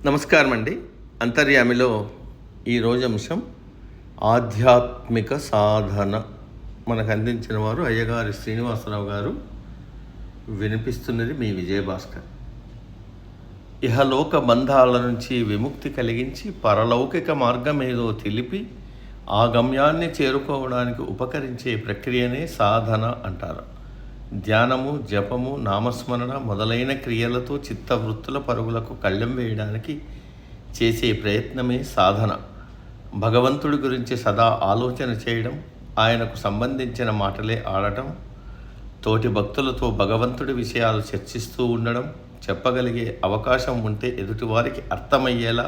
నమస్కారం అండి. అంతర్యామిలో ఈరోజు అంశం ఆధ్యాత్మిక సాధన. మనకు అందించిన వారు అయ్యగారి శ్రీనివాసరావు గారు. వినిపిస్తున్నది మీ విజయభాస్కర్. ఇహలోక బంధాల నుంచి విముక్తి కలిగించి పరలౌకిక మార్గమేదో తెలిపి ఆ గమ్యాన్ని చేరుకోవడానికి ఉపకరించే ప్రక్రియనే సాధన అంటారు. ధ్యానము, జపము, నామస్మరణ మొదలైన క్రియలతో చిత్తవృత్తుల పరుగులకు కళ్ళెం వేయడానికి చేసే ప్రయత్నమే సాధన. భగవంతుడి గురించి సదా ఆలోచన చేయడం, ఆయనకు సంబంధించిన మాటలే ఆడటం, తోటి భక్తులతో భగవంతుడి విషయాలు చర్చిస్తూ ఉండడం, చెప్పగలిగే అవకాశం ఉంటే ఎదుటివారికి అర్థమయ్యేలా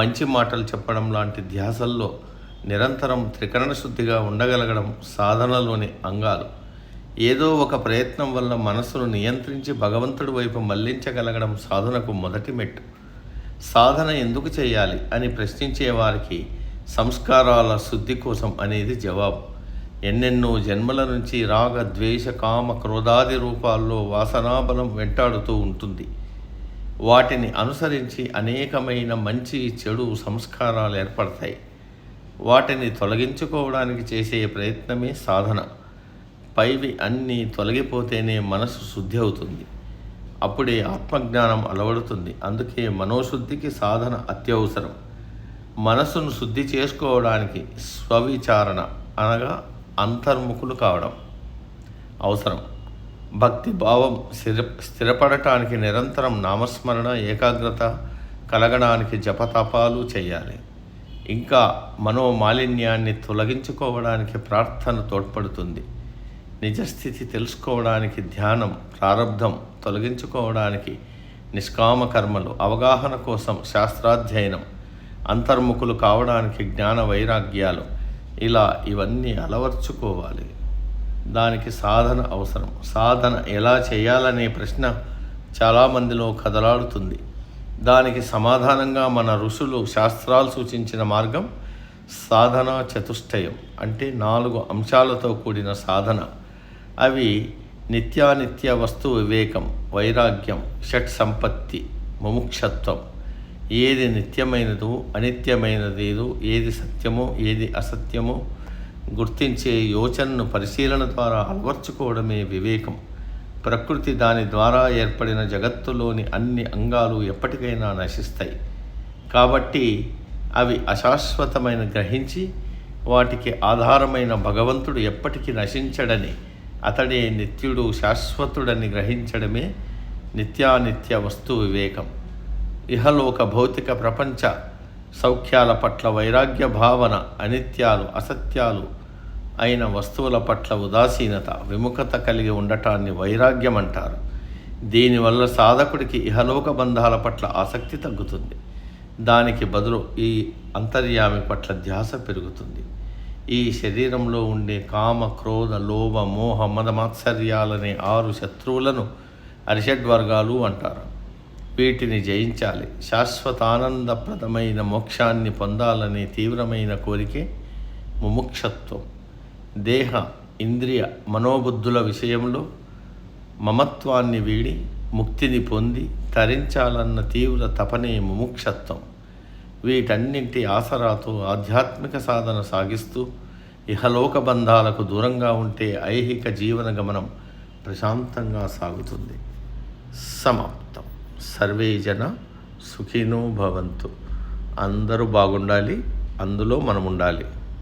మంచి మాటలు చెప్పడం లాంటి ధ్యాసల్లో నిరంతరం త్రికరణ శుద్ధిగా ఉండగలగడం సాధనలోని అంగాలు. ఏదో ఒక ప్రయత్నం వల్ల మనసును నియంత్రించి భగవంతుడి వైపు మళ్లించగలగడం సాధనకు మొదటి మెట్టు. సాధన ఎందుకు చేయాలి అని ప్రశ్నించే వారికి సంస్కారాల శుద్ధి కోసం అనేది జవాబు. ఎన్నెన్నో జన్మల నుంచి రాగ, ద్వేష, కామ, క్రోధాది రూపాల్లో వాసనాబలం వెంటాడుతూ ఉంటుంది. వాటిని అనుసరించి అనేకమైన మంచి, చెడు సంస్కారాలు ఏర్పడతాయి. వాటిని తొలగించుకోవడానికి చేసే ప్రయత్నమే సాధన. పైవి అన్నీ తొలగిపోతేనే మనసు శుద్ధి అవుతుంది. అప్పుడే ఆత్మజ్ఞానం అలవడుతుంది. అందుకే మనోశుద్ధికి సాధన అత్యవసరం. మనసును శుద్ధి చేసుకోవడానికి స్వవిచారణ అనగా అంతర్ముఖులు కావడం అవసరం. భక్తి భావం స్థిరపడటానికి నిరంతరం నామస్మరణ, ఏకాగ్రత కలగడానికి జపతపాలు చేయాలి. ఇంకా మనోమాలిన్యాన్ని తొలగించుకోవడానికి ప్రార్థన తోడ్పడుతుంది. నిజస్థితి తెలుసుకోవడానికి ధ్యానం, ప్రారబ్ధం తొలగించుకోవడానికి నిష్కామ కర్మలు, అవగాహన కోసం శాస్త్రాధ్యయనం, అంతర్ముఖులు కావడానికి జ్ఞాన వైరాగ్యాలు, ఇలా ఇవన్నీ అలవర్చుకోవాలి. దానికి సాధన అవసరం. సాధన ఎలా చేయాలనే ప్రశ్న చాలామందిలో కదలాడుతుంది. దానికి సమాధానంగా మన ఋషులు, శాస్త్రాలు సూచించిన మార్గం సాధన చతుష్టయం, అంటే 4 అంశాలతో కూడిన సాధన. అవి నిత్యానిత్య వస్తు వివేకం, వైరాగ్యం, షట్ సంపత్తి, ముముక్షత్వం. ఏది నిత్యమైనదో, అనిత్యమైనదేదో, ఏది సత్యమో, ఏది అసత్యమో గుర్తించే యోచనను పరిశీలన ద్వారా అలవర్చుకోవడమే వివేకం. ప్రకృతి, దాని ద్వారా ఏర్పడిన జగత్తులోని అన్ని అంగాలు ఎప్పటికైనా నశిస్తాయి. కాబట్టి అవి అశాశ్వతమైన గ్రహించి వాటికి ఆధారమైన భగవంతుడు ఎప్పటికీ నశించడని, అతడే నిత్యుడు, శాశ్వతుడని గ్రహించడమే నిత్యానిత్య వస్తు వివేకం. ఇహలోక భౌతిక ప్రపంచ సౌఖ్యాల పట్ల వైరాగ్య భావన, అనిత్యాలు, అసత్యాలు అయిన వస్తువుల పట్ల ఉదాసీనత, విముఖత కలిగి ఉండటాన్ని వైరాగ్యం అంటారు. దీనివల్ల సాధకుడికి ఇహలోక బంధాల పట్ల ఆసక్తి తగ్గుతుంది. దానికి బదులు ఈ అంతర్యామి పట్ల ధ్యాస పెరుగుతుంది. ఈ శరీరంలో ఉండే కామ, క్రోధ, లోభ, మోహ, మదమాత్సర్యాలనే 6 శత్రువులను అరిషడ్వర్గాలు అంటారు. వీటిని జయించాలి. శాశ్వతానందప్రదమైన మోక్షాన్ని పొందాలనే తీవ్రమైన కోరికే ముముక్షత్వం. దేహ, ఇంద్రియ, మనోబుద్ధుల విషయంలో మమత్వాన్ని వీడి ముక్తిని పొంది తరించాలన్న తీవ్ర తపనే ముముక్షత్వం. వీటన్నింటి ఆసరాతో ఆధ్యాత్మిక సాధన సాగిస్తూ ఇహలోక బంధాలకు దూరంగా ఉంటే ఐహిక జీవన గమనం ప్రశాంతంగా సాగుతుంది. సమాప్తం. సర్వే జన సుఖినో భవంతు. అందరూ బాగుండాలి, అందులో మనం ఉండాలి.